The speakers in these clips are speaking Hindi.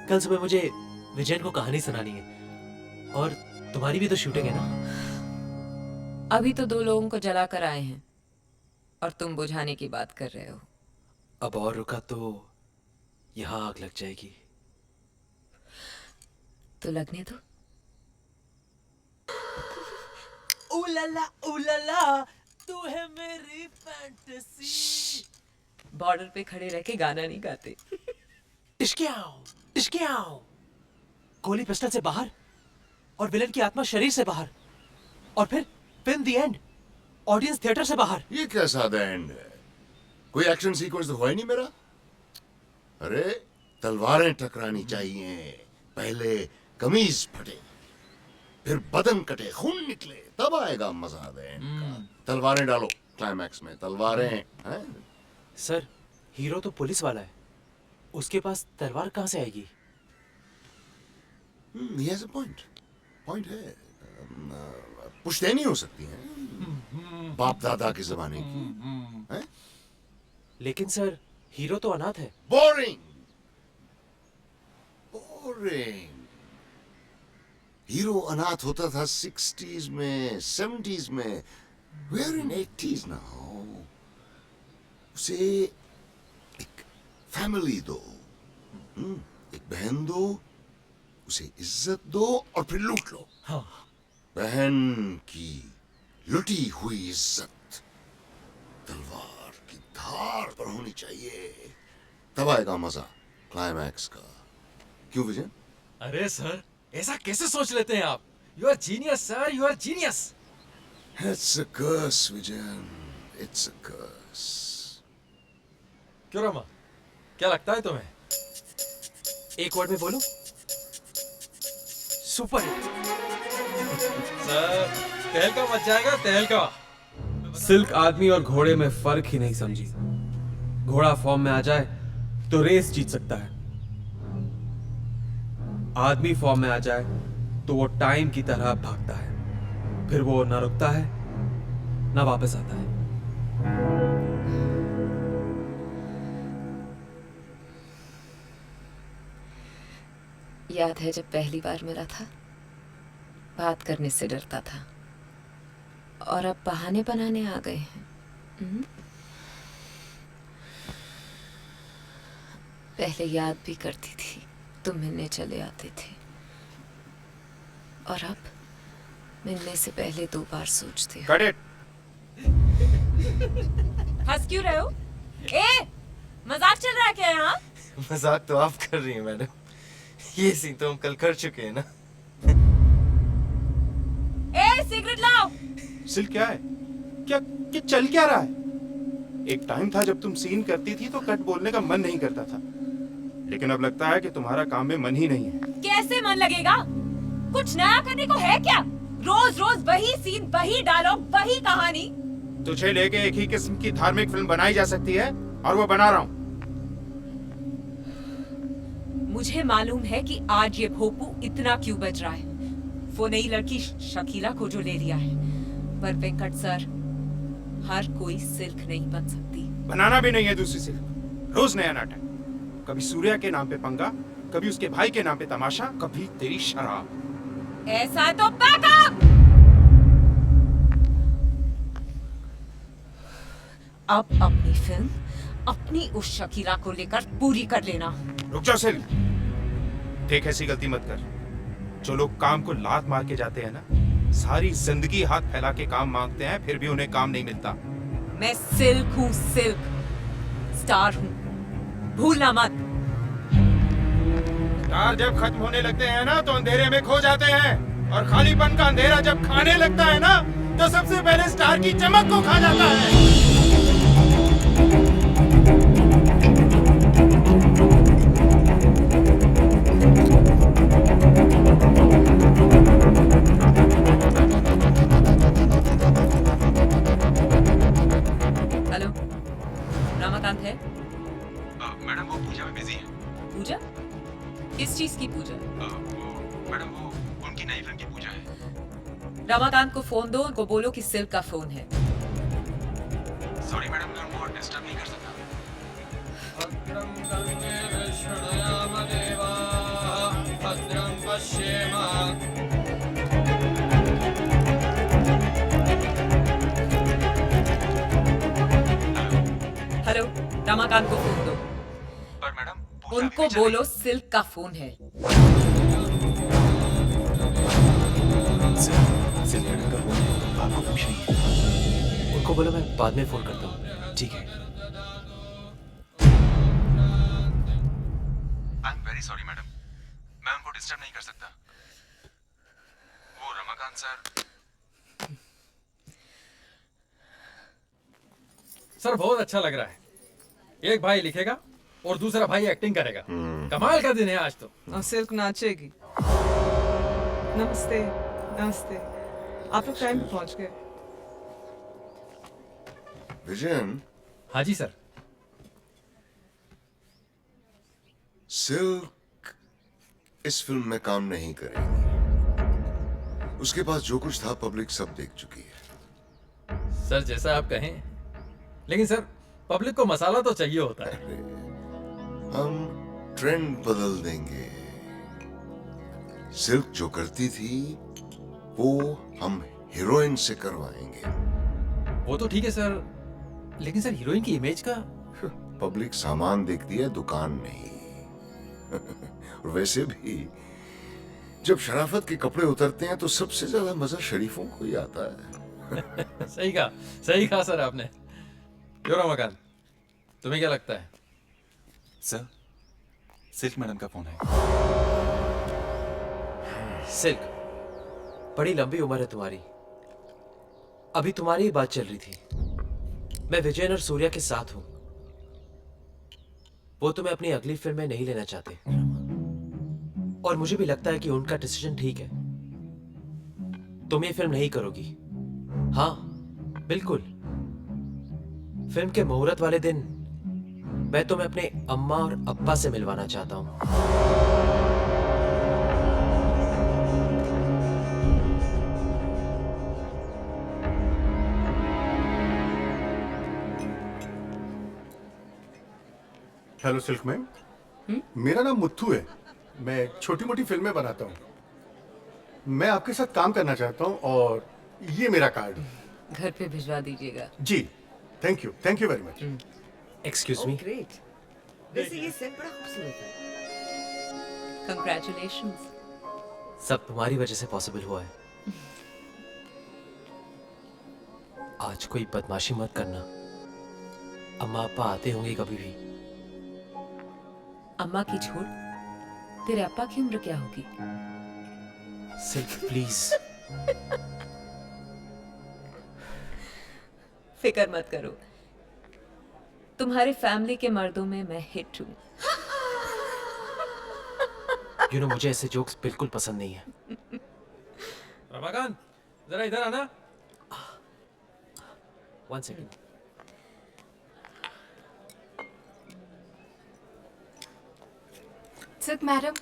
कल सुबह मुझे विजयन को कहानी सुनानी है और तुम्हारी भी तो शूटिंग है ना। अभी तो 2 लोगों को जला कर आए हैं और तुम बुझाने की बात कर रहे हो। अब और रुका तो यहाँ आग लग जाएगी। तो लगने दो। उलाला तू है मेरी फैंटेसी। बॉर्डर पे खड़े रह के गाना नहीं गाते। इश्कियाओ। गोली पिस्टल से बाहर और विलन की आत्मा शरीर से बाहर और फिर film the end audience theatre से बाहर। ये कैसा द एंड है? कोई एक्शन सीक्वेंस तो हुआ ही नहीं मेरा। अरे तलवारें टकरानी चाहिए, पहले कमीज फटे फिर बदन कटे खून निकले, तब आएगा मजा द एंड का। तलवारें डालो क्लाइमैक्स में, तलवारें हैं? सर हीरो तो पुलिस वाला है, उसके पास तलवार कहां से आएगी? he has a point. Point है। पुश्तैनी हो सकती है, बाप दादा के जमाने की है? लेकिन सर हीरो तो अनाथ है। Boring boring. हीरो अनाथ होता था 60s में, 70s में। We're in 80s now. उसे एक फैमिली दो, एक बहन दो, उसे इज्जत दो और फिर लूट लो। हाँ। बहन की लुटी हुई इज्जत तलवार की धार पर होनी चाहिए, तब आएगा मजा क्लाइमैक्स का। क्यों विजय? अरे सर, ऐसा कैसे सोच लेते हैं आप? You are genius sir, you are genius. It's a curse, Vijayan, it's a curse. क्यों रमा, क्या लगता है तुम्हें? एक वर्ड में बोलूं? Super hit. सर, तहलका मच जाएगा, तहलका। सिल्क आदमी और घोड़े में फर्क ही नहीं समझी। घोड़ा फॉर्म में आ जाए तो रेस जीत सकता है, आदमी फॉर्म में आ जाए तो वो टाइम की तरह भागता है, फिर वो ना रुकता है ना वापस आता है। याद है जब पहली बार मिला था, बात करने से डरता था और अब बहाने बनाने आ गए हैं। पहले याद भी करती थी, तुम मिलने चले आते थे, और अब मिलने से पहले 2 बार सोचते हो। Cut it. हंस क्यों रहे हो? ए, मजाक चल रहा है क्या यहाँ? मजाक तो आप कर रही हैं मैडम, ये सीन तो हम कल कर चुके हैं ना। ए, सिगरेट लाओ। सिल क्या है? क्या चल क्या रहा है? एक टाइम था जब तुम सीन करती थी तो कट बोलने का मन नहीं करता था, लेकिन अब लगता है कि तुम्हारा काम में मन ही नहीं है। कैसे मन लगेगा? कुछ नया करने को है क्या? रोज रोज वही सीन, वही डायलॉग, वही कहानी। तुझे लेके एक ही किस्म की धार्मिक फिल्म बनाई जा सकती है और वो बना रहा हूँ। मुझे मालूम है कि आज ये भोपू इतना क्यों बज रहा है। वो नई लड़की शकीला को जो ले लिया है, पर वेंकट सर, हर कोई सिल्क नहीं बन सकती। बनाना भी नहीं है दूसरी सिल्क, रोज नया नाटक। कभी सूर्या के नाम पे पंगा, कभी उसके भाई के नाम पे तमाशा, कभी तेरी शराब। ऐसा तो बैकअप। अब अपनी फिल्म अपनी उस शकीला को लेकर पूरी कर लेना। रुक जाओ सिल, देख ऐसी गलती मत कर। जो लोग काम को लात मार के जाते हैं ना, सारी जिंदगी हाथ फैला के काम मांगते हैं, फिर भी उन्हें काम नहीं मिलता। मैं सिल्क हूँ, सिल्क स्टार हूँ, भूलना मत। स्टार जब खत्म होने लगते हैं ना तो अंधेरे में खो जाते हैं, और खालीपन का अंधेरा जब खाने लगता है ना तो सबसे पहले स्टार की चमक को खा जाता है। हेलो, रमाकांत है? मैडम वो पूजा में बिजी है। पूजा? किस चीज की पूजा? मैडम वो उनकी नई फिल्म की पूजा है। रमाकांत को फोन दो, उनको बोलो कि सिल्क का फोन है। सॉरी मैडम, मैं उनको डिस्टर्ब नहीं कर सकता। हेलो, रमाकांत को फोन दो। पर मैडम उनको बोलो सिल्क का फोन है। सिल्क मैडम का फोन है, आपको पूछ रही है। उनको बोलो मैं बाद में फोन करता हूँ। ठीक है। I am very sorry madam, मैं उनको डिस्टर्ब नहीं कर सकता। वो रमाकांत सर। सर बहुत अच्छा लग रहा है। एक भाई लिखेगा और दूसरा भाई एक्टिंग करेगा। कमाल का दिन है आज तो। और सिल्क नाचेगी। नमस्ते। नमस्ते। आप लोग टाइम पे पहुंच गए। विजयन, हाँ जी सर। सिल्क इस फिल्म में काम नहीं करेगी। उसके पास जो कुछ था पब्लिक सब देख चुकी है। सर जैसा आप कहें, लेकिन सर पब्लिक को मसाला तो चाहिए होता है। अरे, हम ट्रेंड बदल देंगे। सिल्क जो करती थी वो हम हीरोइन से करवाएंगे। वो तो ठीक है सर, लेकिन सर हीरोइन की इमेज का। पब्लिक सामान देखती है, दुकान नहीं। और वैसे भी जब शराफत के कपड़े उतरते हैं तो सबसे ज्यादा मजा शरीफों को ही आता है। सही कहा सर आपने। क्यों रमाकांत, तुम्हें क्या लगता है? सर, सिल्क मैडम का फोन है। सिल्क, बड़ी लंबी उम्र है तुम्हारी। अभी तुम्हारी ही बात चल रही थी। मैं विजयन और सूर्या के साथ हूं। वो तुम्हें अपनी अगली फिल्म में नहीं लेना चाहते, और मुझे भी लगता है कि उनका डिसीजन ठीक है। तुम ये फिल्म नहीं करोगी। हाँ, बिल्कुल। फिल्म के मुहूर्त वाले दिन मैं तुम्हें अपने अम्मा और अब्बा से मिलवाना चाहता हूं। हेलो सिल्क मैम, मेरा नाम मुत्थू है। मैं छोटी मोटी फिल्में बनाता हूँ। मैं आपके साथ काम करना चाहता हूँ और ये मेरा कार्ड। घर पे भिजवा दीजिएगा। जी, thank you very much. Excuse me. Great. वैसे ये सेट बड़ा खूबसूरत है। कंग्रेचुलेशंस। सब तुम्हारी वजह से पॉसिबल हुआ है। आज कोई बदमाशी मत करना। अम्मा अप्पा आते होंगे कभी भी। अम्मा की छोड़, तेरे अप्पा की उम्र क्या होगी? Silk please. फिक्र मत करो, तुम्हारे फैमिली के मर्दों में मैं हिट हूँ। यू नो, मुझे ऐसे जोक्स बिल्कुल पसंद नहीं है। रमाकांत, जरा इधर आना। 1 सेकेंड। सिल्क मैडम,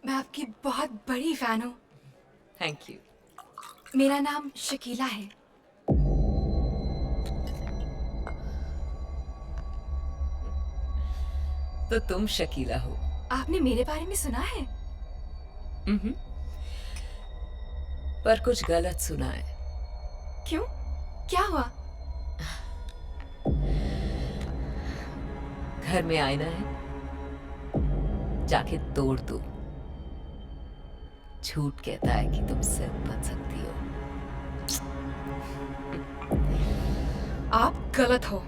मैं आपकी बहुत बड़ी फैन हूँ। Thank you. मेरा नाम शकीला है। तो तुम शकीला हो। आपने मेरे बारे में सुना है? पर कुछ गलत सुना है। क्यों? क्या हुआ? घर में आईना है, जाके तोड़ दो। झूठ कहता है कि तुम सिर्फ बन सकती हो। आप गलत हो।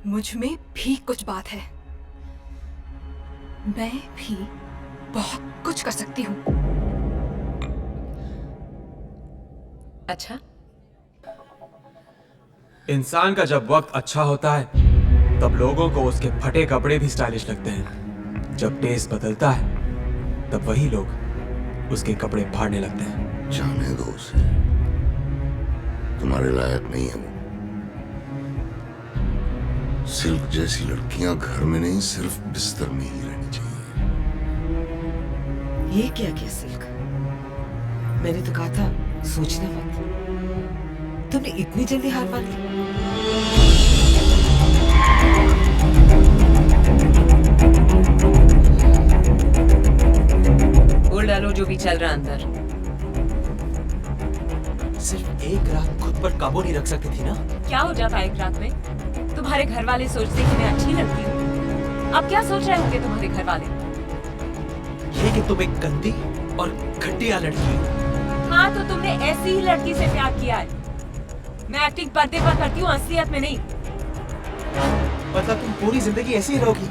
मुझ में भी कुछ बात है। मैं भी बहुत कुछ कर सकती हूँ। अच्छा, इंसान का जब वक्त अच्छा होता है तब लोगों को उसके फटे कपड़े भी स्टाइलिश लगते हैं। जब टेस्ट बदलता है तब वही लोग उसके कपड़े फाड़ने लगते हैं। जाने दो उसे, तुम्हारे लायक नहीं है वो। सिल्क जैसी लड़कियां घर में नहीं, सिर्फ बिस्तर में ही रहनी चाहिए। ये क्या किया सिल्क? मैंने तो कहा था सोचना मत। तुमने इतनी जल्दी हार मान ली? जो भी चल रहा अंदर। सिर्फ एक रात खुद पर काबू नहीं रख सकती थी ना? क्या हो जाता एक रात में? तुम्हारे घर वाले सोचते कि मैं अच्छी लगती हूँ। अब क्या सोच रहे होंगे तुम्हारे घर वाले? ये कि तुम एक गंदी और घटिया लड़की हो। हाँ, तो तुमने ऐसी ही लड़की से प्यार किया है। मैं एक्टिंग पर्दे पर करती हूँ, असलियत में नहीं। मतलब तुम पूरी जिंदगी ऐसी ही रहोगी,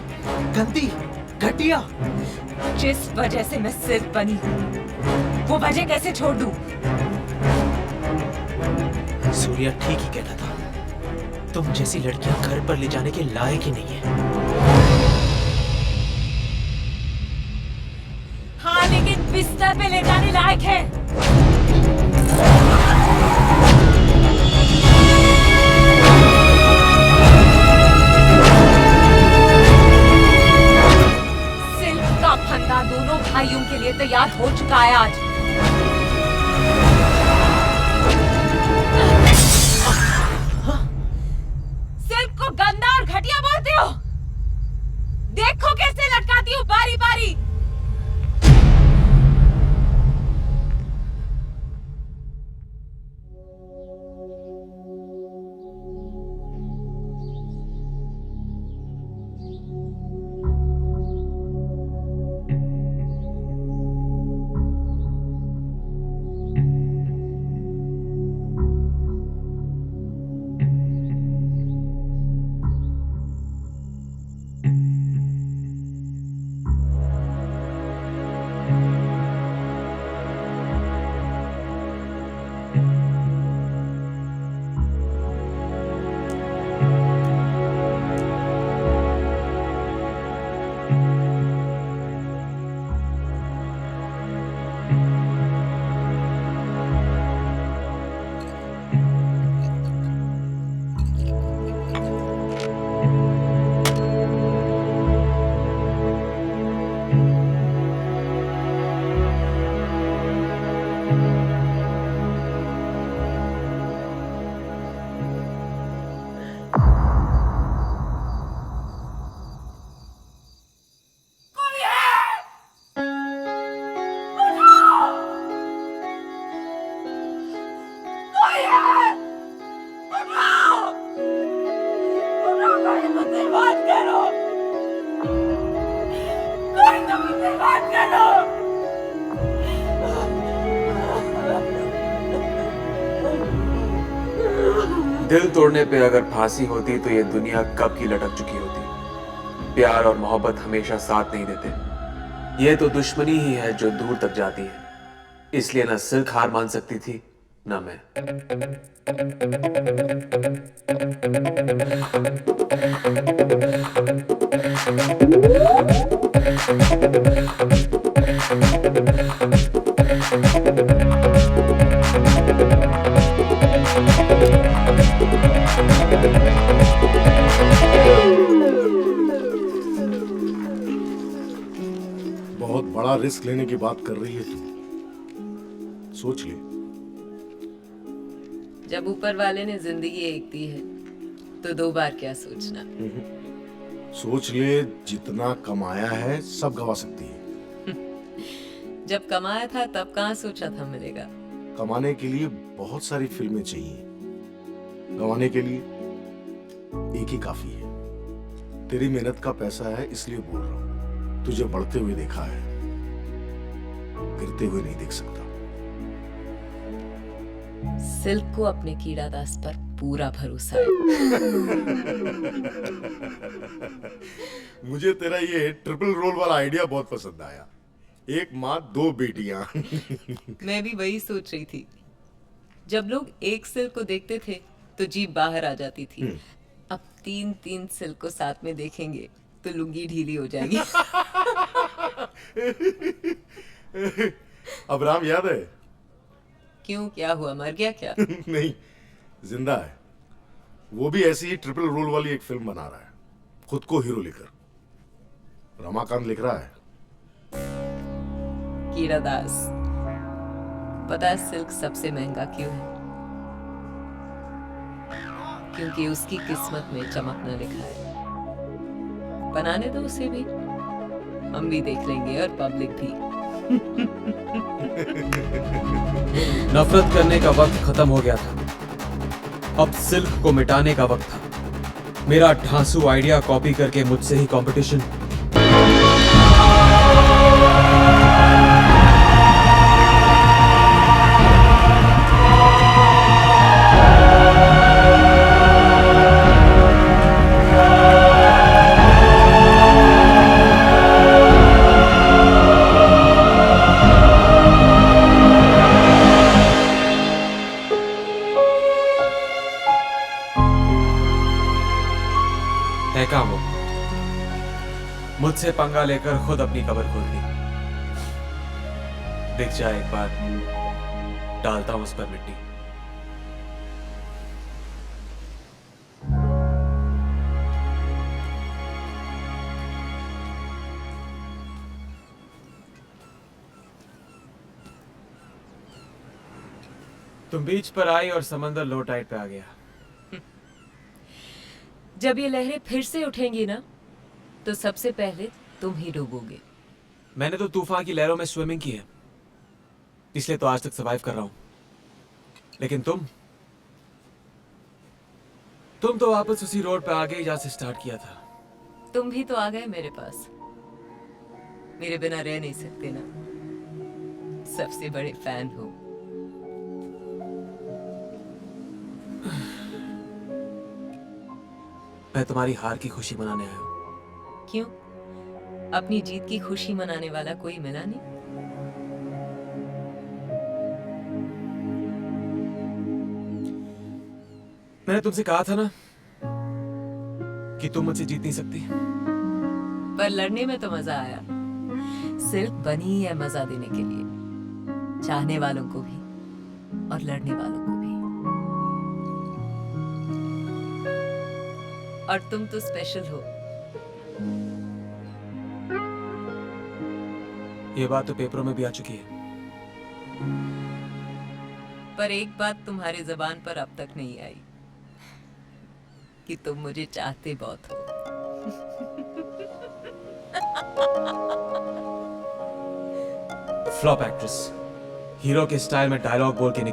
गंदी, घटिया? जिस वजह से मैं सिर्फ बनी हूँ, वो वजह कैसे छोड़ दूँ? सूर्या ठीक ही कहता था, तुम जैसी लड़कियां घर पर ले जाने के लायक ही नहीं है। हाँ, लेकिन बिस्तर पे ले जाने लायक है। सिल्क का फंदा दोनों भाइयों के लिए तैयार हो चुका है आज। सिल्क को गंदा और घटिया बोलते हो? देखो कैसे लटकाती हूँ बारी बारी। दिल तोड़ने पे अगर फांसी होती तो ये दुनिया कब की लटक चुकी होती। प्यार और मोहब्बत हमेशा साथ नहीं देते। ये तो दुश्मनी ही है जो दूर तक जाती है। इसलिए ना सिल्क हार मान सकती थी ना मैं। बहुत बड़ा रिस्क लेने की बात कर रही है तू, सोच ले। जब ऊपर वाले ने जिंदगी एक दी है तो दो बार क्या सोचना। सोच ले, जितना कमाया है सब गवा सकती है। जब कमाया था तब कहाँ सोचा था मिलेगा। कमाने के लिए बहुत सारी फिल्में चाहिए, गंवाने के लिए एक ही काफी है। तेरी मेहनत का पैसा है इसलिए बोल रहा हूं। तुझे बढ़ते हुए देखा है, गिरते हुए नहीं देख सकता। सिल्क को अपने कीड़ा दास पर पूरा भरोसा है। मुझे तेरा ये ट्रिपल रोल वाला आइडिया बहुत पसंद आया। एक माँ दो बेटियां। मैं भी वही सोच रही थी। जब लोग एक सिल्क को देखते थे तो जीभ बाहर आ जाती थी। अब 3-3 सिल्क को साथ में देखेंगे तो लुंगी ढीली हो जाएगी। अब राम याद है? क्यों, क्या हुआ, मर गया क्या? नहीं, जिंदा है। वो भी ऐसी ही ट्रिपल रोल वाली एक फिल्म बना रहा है, खुद को हीरो लेकर। रमाकांत लिख रहा है। कीड़ा दास, पता है सिल्क सबसे महंगा क्यों है? क्योंकि उसकी किस्मत में चमकना लिखा है। बनाने दो उसे भी, हम भी देख लेंगे और पब्लिक भी। नफरत करने का वक्त खत्म हो गया था, अब सिल्क को मिटाने का वक्त था। मेरा ढांसू आइडिया कॉपी करके मुझसे ही कंपटीशन। है काम हो, मुझसे पंगा लेकर खुद अपनी कब्र खोल दी। दिख जाए एक बार, डालता हूं उस पर मिट्टी। तुम बीच पर आई और समंदर लो टाइड पे आ गया। जब ये लहरें फिर से उठेंगी ना, तो सबसे पहले तुम ही डूबोगे। मैंने तो तूफान की लहरों में स्विमिंग की है, इसलिए तो आज तक सरवाइव कर रहा हूं। लेकिन तुम तो वापस उसी रोड पे आगे ही जहां से स्टार्ट किया था। तुम भी तो आ गए मेरे पास। मेरे बिना रह नहीं सकते ना, सबसे बड़े फैन हो। मैं तुम्हारी हार की खुशी मनाने आया हूं। क्यों? अपनी जीत की खुशी मनाने वाला कोई मिला नहीं? मैंने तुमसे कहा था ना कि तुम मुझसे जीत नहीं सकती। पर लड़ने में तो मजा आया। सिर्फ बनी है मजा देने के लिए, चाहने वालों को भी और लड़ने वालों को भी। और तुम तो स्पेशल हो। ये बात तो पेपरों में भी आ चुकी है। पर एक बात तुम्हारी जबान पर अब तक नहीं आई कि तुम मुझे चाहते बहुत हो। फ्लॉप एक्ट्रेस, हीरो के स्टाइल में डायलॉग बोल के निकल